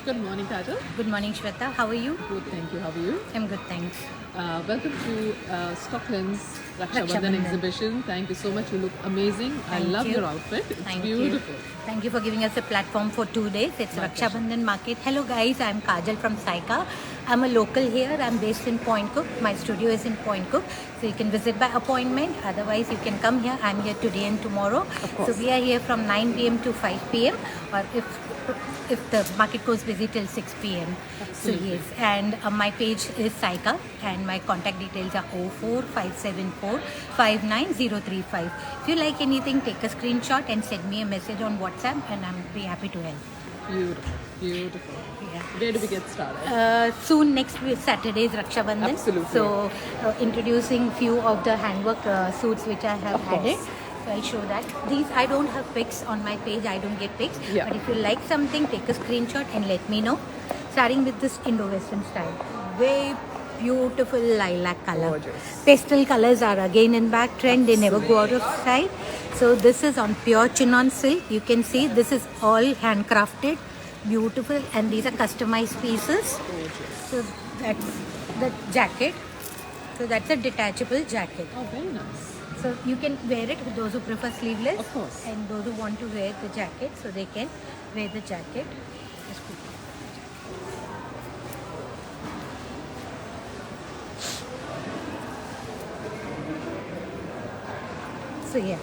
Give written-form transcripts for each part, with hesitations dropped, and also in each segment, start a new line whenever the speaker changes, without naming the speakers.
Good morning, Kajal.
Good morning, Shweta. How are you?
Good, thank you. How are you?
I'm good, thanks.
Welcome to Stockland's Raksha
Raksha
Bandhan
Bandhan.
exhibition. Thank you so much. You look amazing. I
Thank
love
you.
your outfit. It's
Thank
beautiful.
you. Thank you for giving us a platform for 2 days. It's
My
Raksha Bandhan Market. Hello, guys. I'm Kajal from Saika. I'm a local here. I'm based in Point Cook. My studio is in Point Cook. So you can visit by appointment. Otherwise, you can come here. I'm here today and tomorrow.
Of course.
So we are here from 9 p.m. to 5 p.m. Or if the market goes busy till 6 p.m.
Absolutely.
So yes, and my page is Saika and my contact details are 04574 59035. If you like anything, take a screenshot and send me a message on WhatsApp and I'm be happy to help.
Beautiful. Beautiful.
Yeah.
Where do we get started?
Soon next week, Saturday is Raksha Bandhan.
Absolutely.
So introducing few of the handwork suits which I have
Of course.
added. So I'll show that. These I don't have pics on my page. I don't get pics.
Yeah.
But if you like something, take a screenshot and let me know. Starting with this Indo-Western style. Very beautiful lilac color.
Gorgeous.
Pastel colors are again in back trend. They never go out of style. So this is on pure chinon silk. You can see this is all handcrafted. Beautiful, and these are customized pieces.
Gorgeous.
So that's the jacket. So that's a detachable jacket.
Oh, very nice.
So you can wear it, those who prefer sleeveless.
Of course.
And those who want to wear the jacket, so they can wear the jacket. Just quickly. So yeah.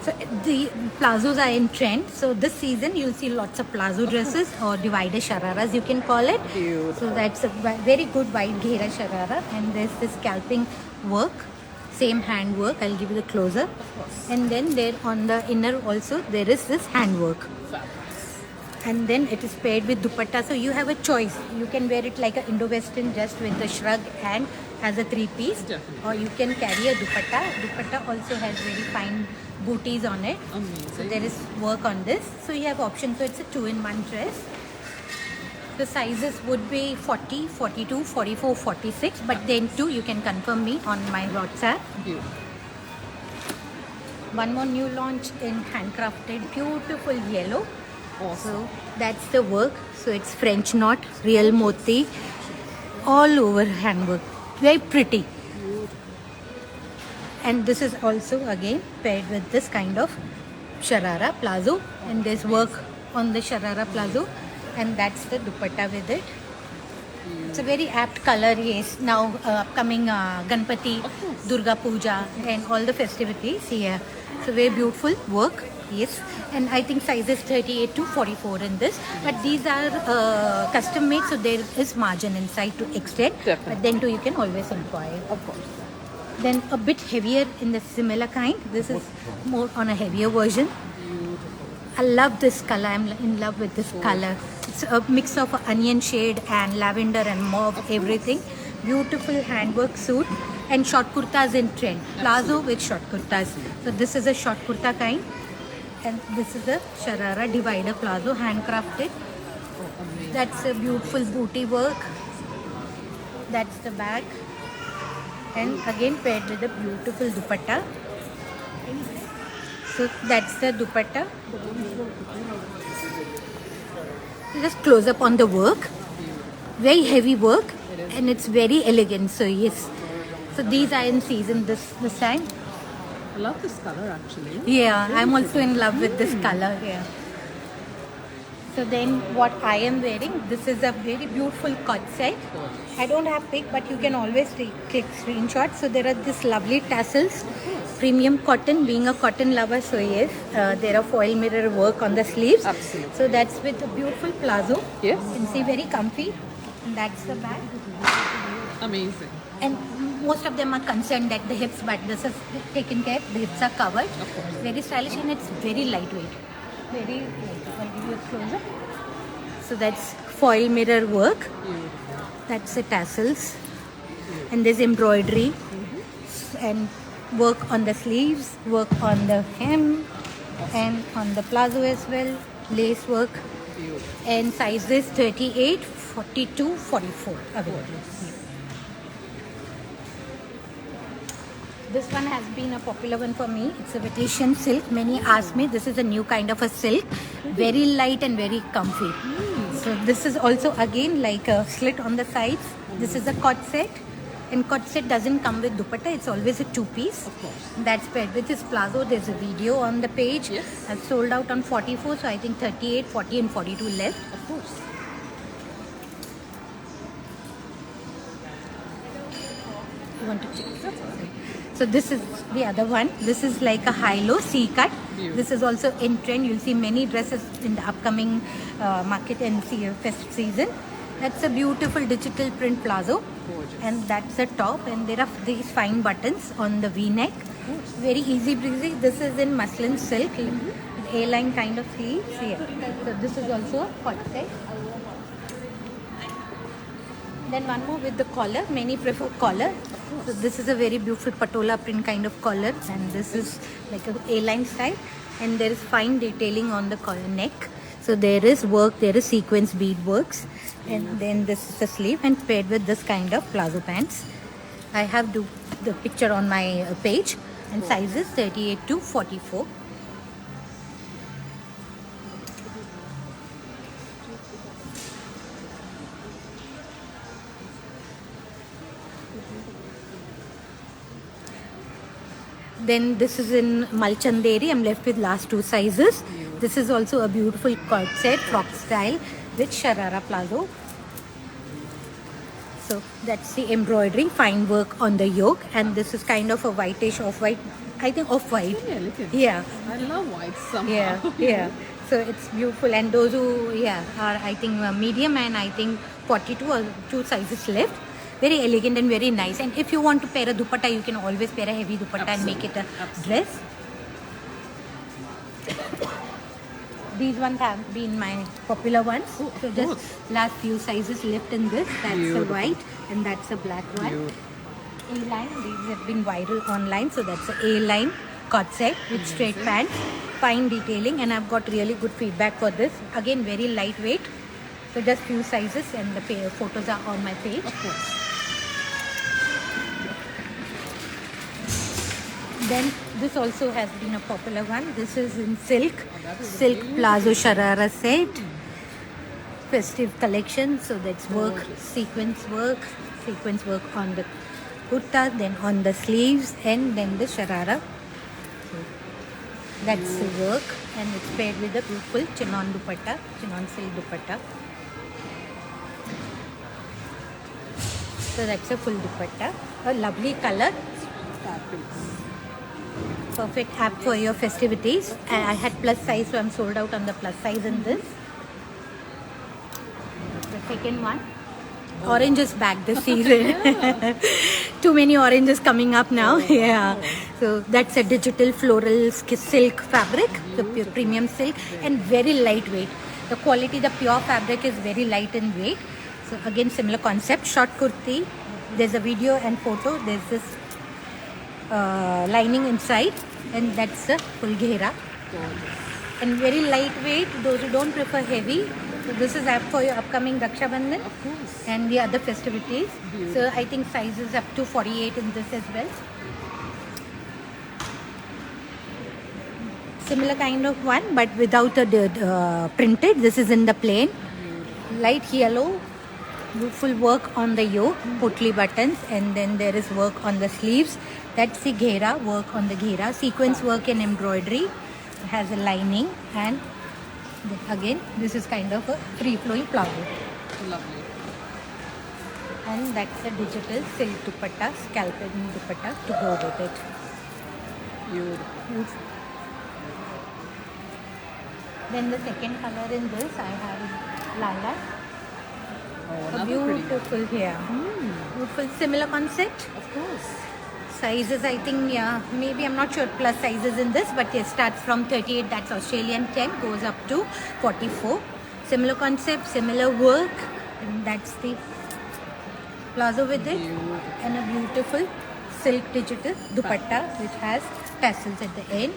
So the plazos are in trend. So this season you'll see lots of plazo dresses or divider shararas you can call it.
Beautiful.
So that's a very good wide ghera sharara, and there's this scalping work, same hand work. I'll give you the closer.
course.
And then there on the inner also there is this hand work.
Fabulous.
And then it is paired with dupatta, so you have a choice. You can wear it like a Indo-Western just with the shrug and as a three-piece,
Definitely.
or you can carry a dupatta. Dupatta also has very fine booties on it.
Amazing.
So there is work on this. So you have options. So it's a 2-in-1 dress. The sizes would be 40, 42, 44, 46. But then too, you can confirm me on my WhatsApp.
Beautiful.
One more new launch in handcrafted, beautiful yellow.
Awesome.
So that's the work. So it's French knot, real moti, all over handwork. Very pretty. And this is also again paired with this kind of sharara plazo, and there's work on the sharara plazo, and that's the dupatta with it. It's a very apt color, yes. Now upcoming Ganpati,
Of course.
Durga Puja and all the festivities here. So very beautiful work, yes. And I think sizes 38 to 44 in this. But these are custom made, so there is margin inside to extend.
Definitely.
But then too you can always inquire.
Of course.
Then a bit heavier in the similar kind. This is more on a heavier version. I love this color. I'm in love with this color. It's a mix of onion shade and lavender and mauve, everything. Beautiful handwork suit and short kurtas in trend. Plazo with short kurtas. So this is a short kurta kind, and this is a sharara divider plazo, handcrafted.
Oh, amazing.
That's a beautiful booty work. That's the back, and again paired with a beautiful dupatta. So that's the dupatta. Just close up on the work. Very heavy work, and it's very elegant. So yes, so these are in season this time.
I love this color actually.
Yeah, I'm also in love with this color here. So then what I am wearing, this is a very beautiful cut set. I don't have pic, but you can always take screenshots. So there are these lovely tassels, premium cotton, being a cotton lover, so yes, there are foil mirror work on the sleeves.
Absolutely.
So that's with a beautiful plazo.
Yes.
You can see very comfy. And that's the back.
Amazing.
And most of them are concerned that the hips, but this is taken care. The hips are covered.
Of course.
Very stylish, and it's very lightweight. Very lightweight. I'll give you a closer. So that's foil mirror work.
Beautiful.
That's the tassels. And there's embroidery. And work on the sleeves, work on the hem, and on the plazo as well. Lace work.
Beautiful.
And sizes 38, 42, 44 available. This one has been a popular one for me. It's a Venetian silk. Many ask me, this is a new kind of a silk. Very light and very comfy. So this is also again like a slit on the sides. This is a cord set. And cord set doesn't come with dupatta. It's always a two-piece.
Of course.
That's paired with this plazo. There's a video on the page.
Yes.
I've sold out on 44. So I think 38, 40 and 42 left.
Of course.
You want to check? So this is the other one. This is like a high-low C-cut.
Beautiful.
This is also in trend. You'll see many dresses in the upcoming market and festive season. That's a beautiful digital print plazo.
Gorgeous.
And that's the top. And there are these fine buttons on the V-neck. Very easy breezy. This is in muslin silk. A-line kind of sleeves here. So this is also a hot set. Then one more with the collar. Many prefer collar. So this is a very beautiful patola print kind of collar, and this is like a A-line style, and there is fine detailing on the collar neck. So there is work, there is sequence bead works, and then this is the sleeve and paired with this kind of plazo pants. I have the picture on my page, and sizes 38 to 44. Then this is in Malchanderi. I'm left with last two sizes. This is also a beautiful cord set, frock style with sharara plazo. So that's the embroidery, fine work on the yoke, and this is kind of a whitish off-white. I think off-white.
Yeah, look at
Yeah.
I love white somehow.
Yeah, yeah. So it's beautiful, and those who are I think medium and I think 42 or two sizes left. Very elegant and very nice. And if you want to pair a dupatta, you can always pair a heavy dupatta and make it a dress. These ones have been my popular ones.
Oh,
So
of
just
course.
last few sizes left in this. That's
Beautiful.
a white and that's a black one.
Beautiful.
A-line, these have been viral online. So that's a A-line cut set with straight pants, fine detailing, and I've got really good feedback for this. Again, very lightweight. So just few sizes, and the photos are on my page.
Of course.
Then this also has been a popular one. This is in silk plazo sharara set, festive collection. So that's work, sequence work on the kurta, then on the sleeves, and then the sharara. So that's the work, and it's paired with a beautiful chinon dupatta, chinon silk dupatta. So that's a full dupatta, a lovely color.
Fabulous.
Perfect app for your festivities. I had plus size, so I'm sold out on the plus size in this. The second one, oranges back this season. Too many oranges coming up now. Yeah. So that's a digital floral silk fabric, the premium silk, and very lightweight. The quality, the pure fabric is very light in weight. So again, similar concept, short kurti. There's a video and photo. There's this lining inside, and that's the full ghera, and very lightweight. Those who don't prefer heavy, so this is apt for your upcoming Raksha Bandhan
Of course.
and the other festivities. So I think sizes up to 48 in this as well. Similar kind of one, but without the printed. This is in the plain, light yellow. Beautiful work on the yoke, potli buttons, and then there is work on the sleeves. That's the ghera, work on the ghera, sequence work and embroidery. It has a lining, and again this is kind of a free flowing plazo.
Lovely.
And that's a digital silk dupatta, scalped dupatta to go with it.
Beautiful.
Then the second color in this I have lilac.
Oh,
A
another pretty one.
beautiful here. Beautiful, similar concept.
Of course.
Sizes, I think, yeah, maybe I'm not sure plus sizes in this, but it starts from 38, that's Australian 10, goes up to 44. Similar concept, similar work, and that's the plazo with it.
Beautiful.
And a beautiful silk digital dupatta which has tassels at the end.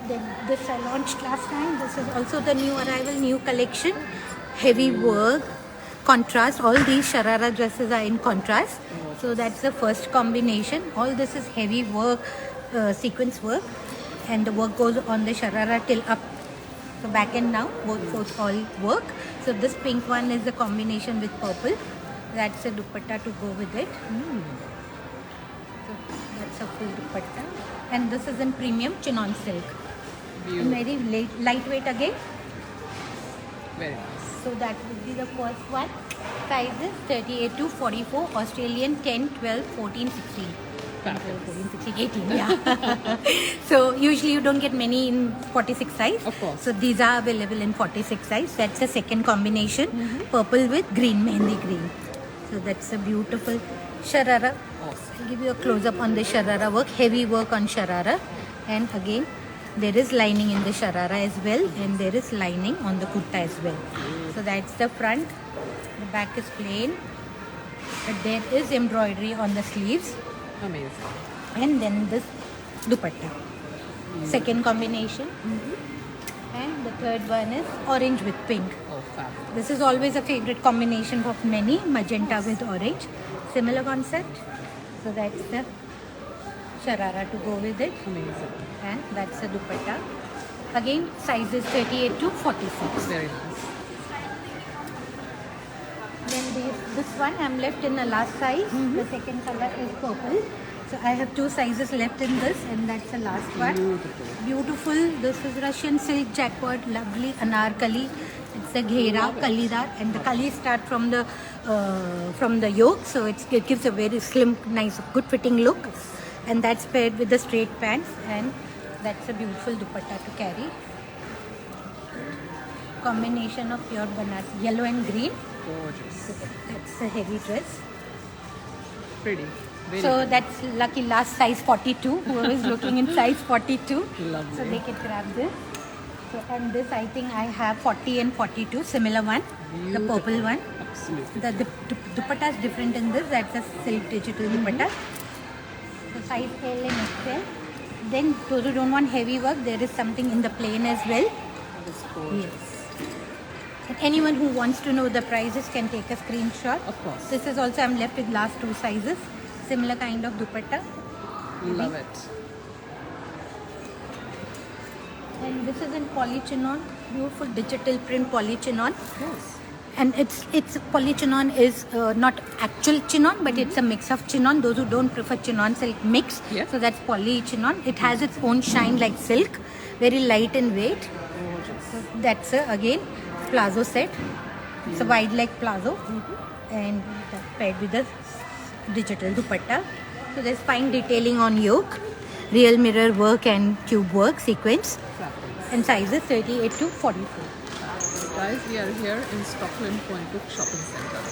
Then this I launched last time. This is also the new arrival, new collection. Heavy work, contrast. All these sharara dresses are in contrast. So that's the first combination. All this is heavy work, sequence work, and the work goes on the sharara till up So back and now both all work. So this pink one is the combination with purple. That's a dupatta to go with it. So that's a full dupatta. And this is in premium chinon silk.
Beautiful.
Very lightweight again.
Very nice.
So that would be the first one. Sizes 38 to 44, Australian 10, 12, 14, 16. 10, 12, 14, 16, 18, yeah. So usually you don't get many in 46 size.
Of course.
So these are available in 46 size. That's the second combination. Purple with green, mehendi green. So that's a beautiful sharara.
Awesome.
I'll give you a close up on the sharara work. Heavy work on sharara. And again, there is lining in the sharara as well. And there is lining on the kurta as well. So that's the front. The back is plain. But there is embroidery on the sleeves.
Amazing.
And then this dupatta. Second combination. And the third one is orange with pink.
Oh, fabulous.
This is always a favorite combination of many, magenta with orange. Similar concept. So that's the sharara to go with it.
Amazing.
And that's the dupatta. Again, sizes 38 to 46.
Very nice.
Then this one I'm left in the last size. The second color is purple. So I have two sizes left in this, and that's the last one.
Beautiful.
Beautiful. This is Russian silk jacquard, lovely anarkali. It's a ghera, kalidar, and the kali start from the yoke, so it gives a very slim, nice, good fitting look. And that's paired with the straight pants, and that's a beautiful dupatta to carry. Combination of pure Banarasi, yellow and green.
Gorgeous.
That's a heavy dress.
Pretty. Very
So
pretty.
that's lucky last size 42. Whoever is looking in size 42.
Lovely.
So they can grab this. So and this I think I have 40 and 42, similar one. The purple one.
Absolutely.
The dupatta is different in this. That's a silk digital dupatta. So size L and XL. Then those who don't want heavy work, there is something in the plain as well.
That is gorgeous.
Yes. And anyone who wants to know the prices can take a screenshot.
Of course.
This is also I'm left with last two sizes. Similar kind of dupatta.
Love it.
And this is in polychinon. Beautiful digital print polychinon.
Yes.
And it's polychinon is not actual chinon, but it's a mix of chinon. Those who don't prefer chinon silk mix,
Yeah.
so that's polychinon. It has its own shine like silk, very light in weight.
Gorgeous.
So that's again plazo set. It's a wide leg plazo, and that's paired with the digital dupatta. So there's fine detailing on yoke, real mirror work and cube work sequence,
Fabulous.
and sizes 38 to 44.
Guys, we are here in Stockholm Point Book Shopping Center.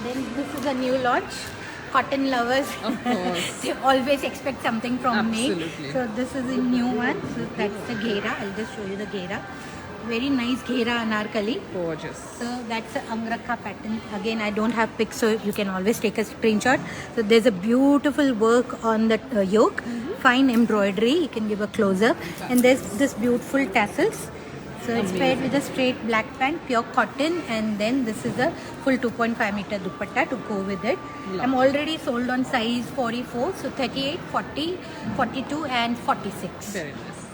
Then this is a new launch. Cotton lovers,
Of course.
they always expect something from me.
Absolutely.
So this is a new one. So that's the ghera. I'll just show you the ghera. Very nice ghera anarkali.
Gorgeous.
So that's a angrakha pattern. Again, I don't have pics, so you can always take a screenshot. So there's a beautiful work on the yoke, fine embroidery. You can give a close up, and there's this beautiful tassels. So it's paired with a straight black pant, pure cotton, and then this is a full 2.5 meter dupatta to go with it.
Lovely.
I'm already sold on size 44, so 38, 40, 42, and 46.
Very nice.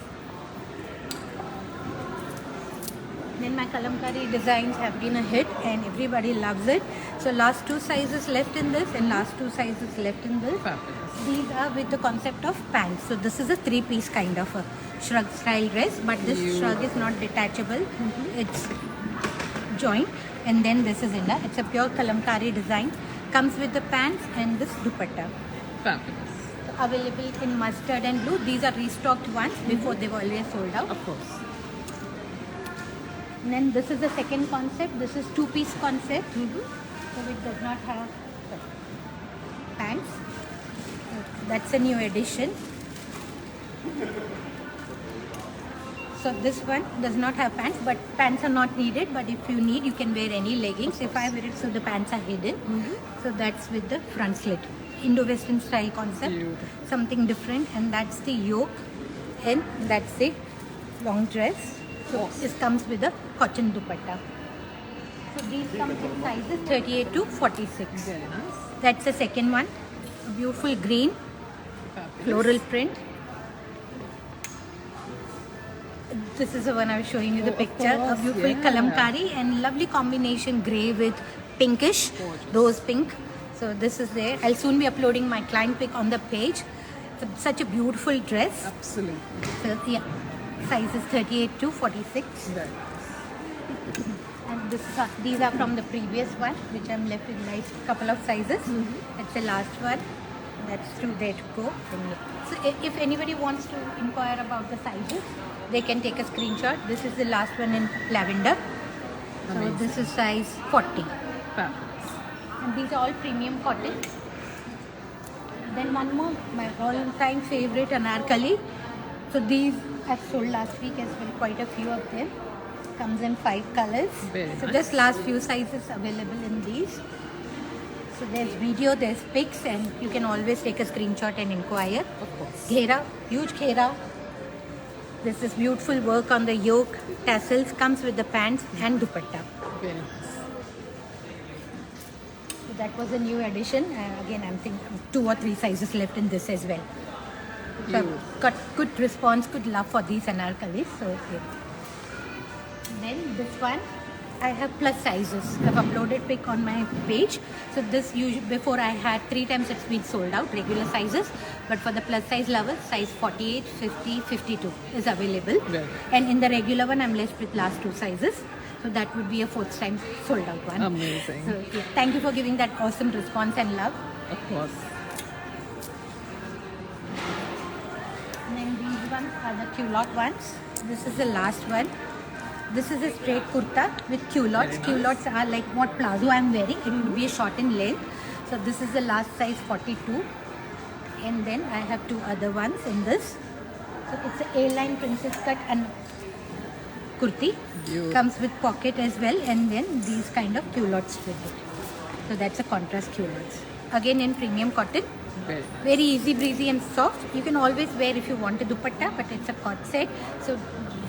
Then my kalamkari designs have been a hit and everybody loves it. So last two sizes left in this and last two sizes left in this.
Fabulous.
These are with the concept of pants. So this is a three-piece kind of a shrug style dress, but this shrug is not detachable. It's joint, and then this is inner. It's a pure kalamkari design. Comes with the pants and this dupatta.
Fabulous.
So available in mustard and blue. These are restocked ones. Before they were always sold out.
Of course.
And then this is the second concept. This is two-piece concept. So it does not have pants. That's a new addition. So this one does not have pants, but pants are not needed. But if you need, you can wear any leggings. If I wear it, so the pants are hidden. So that's with the front slit. Indo-Western style concept.
Beautiful.
Something different. And that's the yoke. And that's the long dress. So this comes with a cotton dupatta. So these come in sizes 38 to 46.
Very nice.
That's the second one. Beautiful green
Fabulous.
floral print. This is the one I was showing you the
Oh, of
picture. A
course,
beautiful
yeah.
kalamkari and lovely combination grey with pinkish,
Gorgeous.
rose pink. So this is there. I'll soon be uploading my client pic on the page. Such a beautiful dress.
Absolutely.
So yeah, size is 38 to 46.
Right.
And these are from the previous one, which I'm left with like couple of sizes. That's the last one. That's two there to go. So if anybody wants to inquire about the sizes, they can take a screenshot. This is the last one in lavender. So
Amazing.
this is size 40.
Fabulous.
And these are all premium cotton. Then one more, my all-time favorite anarkali. So these I've sold last week as well, quite a few of them. Comes in 5 colors.
Very
So
nice.
just last few sizes available in these. So there's video, there's pics, and you can always take a screenshot and inquire.
Of course.
Ghera, huge ghera. This is beautiful work on the yoke. Tassels comes with the pants and dupatta.
Very nice.
So that was a new addition. Again, I'm thinking 2 or 3 sizes left in this as well. So
You.
I've got good response, good love for these anarkalis. So yeah. Then this one, I have plus sizes. I've uploaded pic on my page. So this usually before I had 3 times it's been sold out, regular sizes. But for the plus size level, size 48, 50, 52 is available.
Right.
And in the regular one, I'm left with last 2 sizes. So that would be a 4th time sold out one.
Amazing.
So yeah, thank you for giving that awesome response and love.
Of course.
And then these ones are the culotte ones. This is the last one. This is a straight kurta with culottes.
Very nice.
Culottes are like what plazo I'm wearing. It will be a short in length. So this is the last size 42. And then I have 2 other ones in this. So it's a A-line princess cut and kurti.
Beautiful.
Comes with pocket as well, and then these kind of culottes with it. So that's a contrast culottes. Again in premium cotton.
Very nice.
Very easy breezy and soft. You can always wear if you want a dupatta, but it's a cord set. So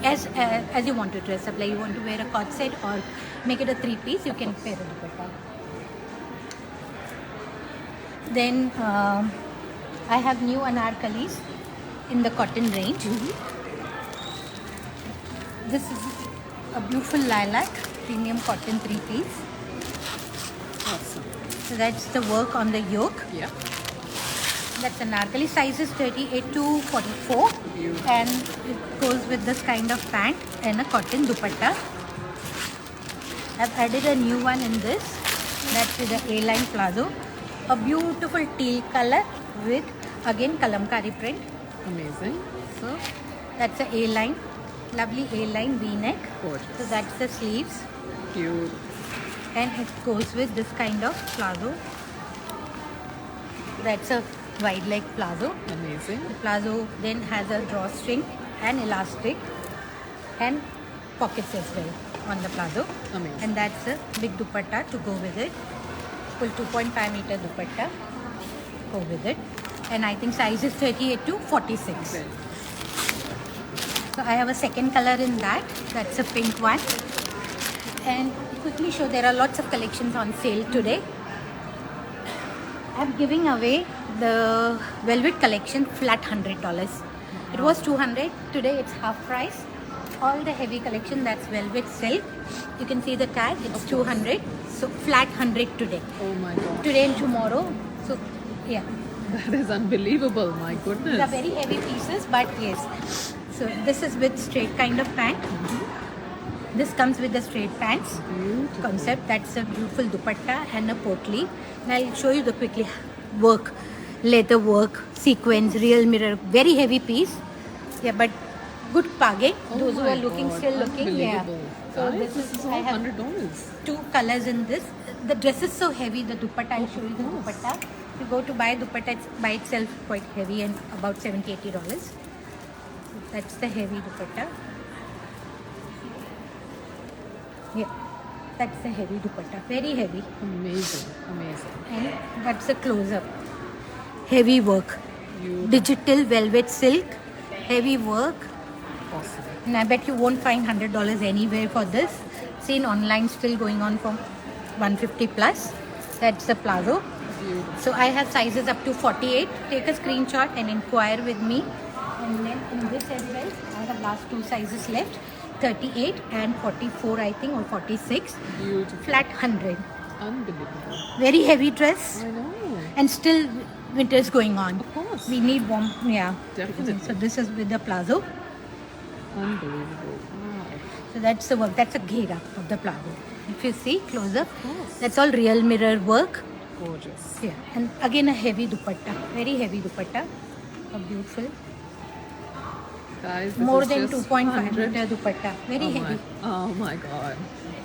as you want to dress up, like you want to wear a cord set or make it a 3-piece, you can pair a dupatta. Then I have new anarkalis in the cotton range. This is a beautiful lilac premium cotton 3-piece.
Awesome.
So that's the work on the yoke.
Yeah.
That's anarkali. Size is 38 to 44.
Beautiful.
And it goes with this kind of pant and a cotton dupatta. I've added a new one in this. That's with the A-line plazo. A beautiful teal color with again kalamkari print.
Amazing.
So that's a A-line. Lovely A-line V-neck.
Gorgeous.
So that's the sleeves.
Cute.
And it goes with this kind of plazo. That's a wide leg plazo.
Amazing.
The plazo then has a drawstring and elastic and pockets as well on the plazo.
Amazing.
And that's a big dupatta to go with it. Full 2.5 meter dupatta. Go with it. And I think size is 38 to 46.
Very.
So I have a second color in that. That's a pink one. And quickly show there are lots of collections on sale today. I'm giving away the velvet collection flat $100. It was $200. Today it's half price. All the heavy collection, that's velvet silk. You can see the tag. It's $200. So flat 100 today.
Oh my god.
Today and tomorrow. So yeah.
That is unbelievable. My goodness.
These are very heavy pieces, but yes. So this is with straight kind of pant. This comes with the straight pants
Beautiful.
concept. That's a beautiful dupatta and a potli. And I'll show you the quickly work, leather work, sequins, real mirror. Very heavy piece. Yeah, but good page.
Oh
Those who
my
are looking
God,
still looking. Yeah.
unbelievable.
So
Guys,
this is
all
I have
$100.
2 colors in this. The dress is so heavy. The dupatta, I'll show you the dupatta. If you go to buy dupatta, it's by itself quite heavy and about $70-80. That's the heavy dupatta. Yeah, that's the heavy dupatta. Very heavy.
Amazing. Amazing.
And that's a close-up. Heavy work.
You
Digital velvet silk. Heavy work.
awesome.
And I bet you won't find $100 anywhere for this. Seen online still going on for 150 plus. That's the plazo.
Beautiful.
So I have sizes up to 48. Take a screenshot and inquire with me. And then in this as well, I have last two sizes left, 38 and 44 I think, or 46.
Beautiful.
Flat 100.
Unbelievable.
Very heavy dress
I know.
and still winter is going on.
Of course.
We need warm, yeah.
Definitely.
So this is with the plazo.
Unbelievable. Wow.
So that's the work. That's a ghera of the plazo. If you see closer,
course.
that's all real mirror work.
Gorgeous.
Yeah, and again a heavy dupatta, very heavy dupatta, a beautiful,
Guys, this
more
is
than
just
2.5
100.
meter dupatta, very
Oh
heavy.
oh my god.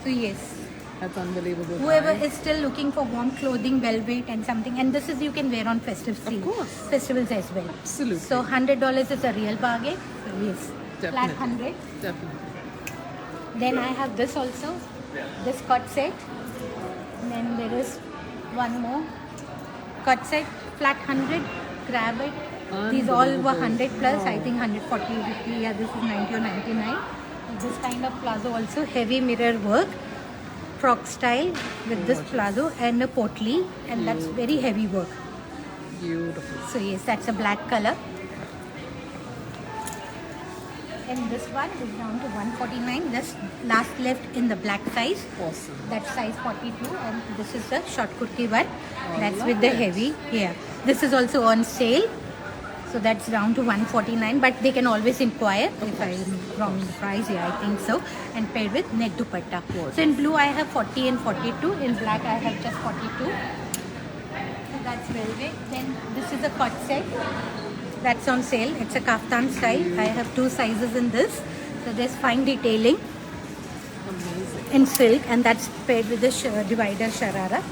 So yes,
That's unbelievable.
whoever
guys.
is still looking for warm clothing, velvet and something, and this is you can wear on festive season,
course.
festivals as well.
Absolutely.
So $100 is a real bargain. So yes, flat
Definitely.
100.
Definitely.
Then I have this also, this cut set. And then there is one more cut set, flat 100. Grab it. These all were 100 plus. I think 140, 50. Yeah, this is 90 or 99. This kind of plazo also, heavy mirror work, frock style with this plazo and a potli, and that's very heavy work.
Beautiful.
So yes, that's a black color. And this one is down to 149. Just last left in the black size.
Awesome.
That's size 42, and this is the short kurti one. That's
love
with the
it.
heavy. Yeah, this is also on sale. So that's down to 149, but they can always inquire if I'm wrong in the price. Yeah, I think so. And paired with net dupatta. So in blue I have 40 and 42. In black I have just 42. So that's velvet. Then this is a cut set. That's on sale. It's a kaftan style. I have two sizes in this. So there's fine detailing
Amazing.
in silk, and that's paired with the divider sharara.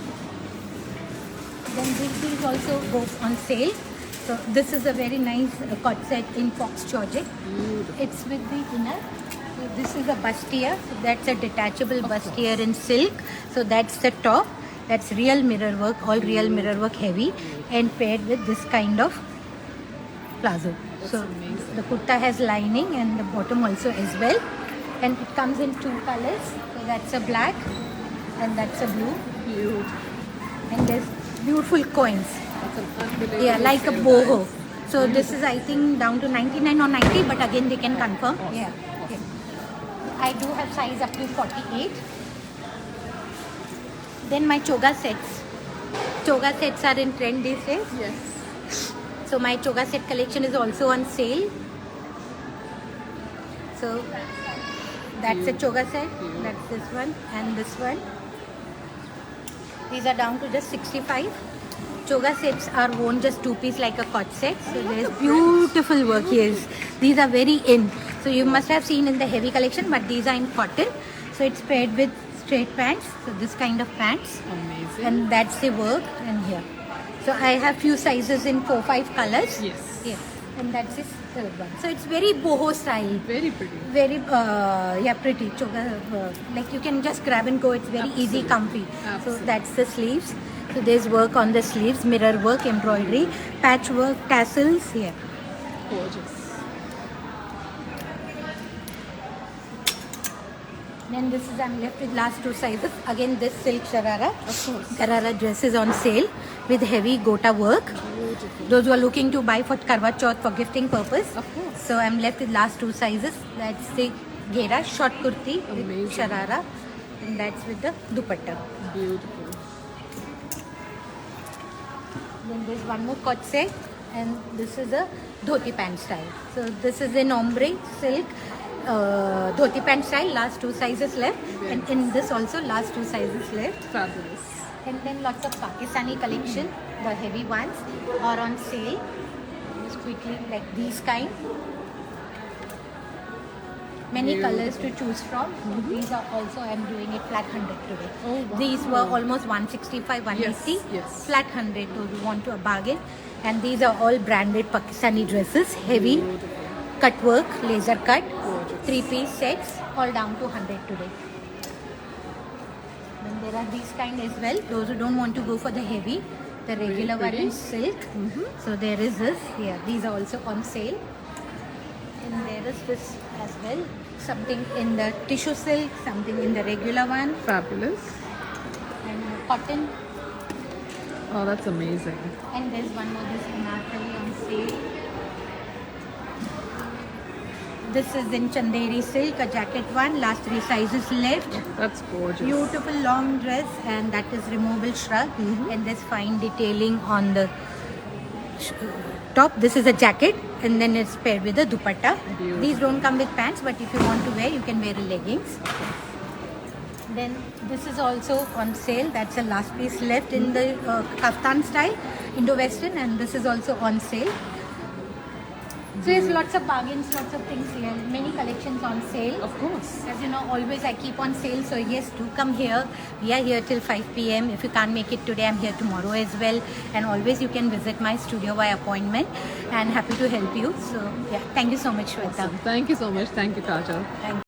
Then these also go on sale. So this is a very nice cut set in fox georgette.
Beautiful.
It's with the inner. So this is a bustier. So that's a detachable bustier in silk. So that's the top. That's real mirror work, all real mirror work heavy, and paired with this kind of plazo. So
amazing.
the kurta has lining and the bottom also as well. And it comes in two colors. So that's a black and that's a blue.
Beautiful.
And there's beautiful coins.
That's an unbelievable.
Yeah, like a
sale,
boho.
guys.
So this is I think down to 99 or 90, but again they can confirm.
Awesome.
Yeah. Okay. I do have size up to 48. Then my choga sets. Choga sets are in trend these days.
Yes.
So my choga set collection is also on sale. So that's a choga set. That's this one and this one. These are down to just 65. Choga sets are worn just two piece like a cut set. So there is beautiful work here. These are very in. So you must have seen in the heavy collection, but these are in cotton. So it's paired with straight pants. So this kind of pants.
Amazing.
And that's the work and here. So I have few sizes in 4-5 colors.
Yes.
Yeah. And that's this third one. So it's very boho style.
Very pretty.
Very yeah, pretty choga, like you can just grab and go. It's very easy, comfy. So
Absolutely.
that's the sleeves. So there's work on the sleeves, mirror work, embroidery, patchwork, tassels here.
Gorgeous.
Then this is, I'm left with last two sizes. Again this silk sharara.
Of course.
Sharara dress is on sale with heavy gota work.
Beautiful.
Those who are looking to buy for Karwa Chauth for gifting purpose.
Of course.
So I'm left with last two sizes. That's the ghera short kurti with
Amazing.
sharara, and that's with the dupatta.
Beautiful.
Then there's one more cut set, and this is a dhoti pant style. So this is in ombre silk dhoti pant style. Last two sizes left, and in this also last two sizes left.
Fabulous.
And then lots of Pakistani collection. The heavy ones are on sale. Just quickly, like these kind. Many colors to choose from. These are also, I'm doing it flat 100 today.
Oh, wow.
These were almost 165, 180.
Yes, yes.
Flat 100 to want to a bargain. And these are all branded Pakistani dresses. Heavy,
Beautiful.
cut work, laser cut.
Gorgeous.
3-piece sets, all down to 100 today. Then there are these kind as well. Those who don't want to go for the heavy, the regular one
pretty.
in silk. So there is this. Yeah, these are also on sale. And there is this as well. Something in the tissue silk, something in the regular one,
Fabulous.
and cotton.
Oh, that's amazing.
And there's one more, this anarkali on sale. This is in Chanderi silk, a jacket one, last 3 sizes left.
That's gorgeous.
Beautiful long dress, and that is removable shrug, and there's fine detailing on the top. This is a jacket, and then it's paired with a dupatta.
Beautiful.
These don't come with pants, but if you want to wear, you can wear leggings. Then this is also on sale. That's the last piece left in the kaftan style, Indo-Western, and this is also on sale. So there's lots of bargains, lots of things here. Many collections on sale.
Of course.
As you know, always I keep on sale. So yes, do come here. We are here till 5 p.m. If you can't make it today, I'm here tomorrow as well. And always you can visit my studio by appointment. And happy to help you. So yeah, thank you so much, Shweta.
Awesome. Thank you so much. Thank you, Kajal.
Thank you.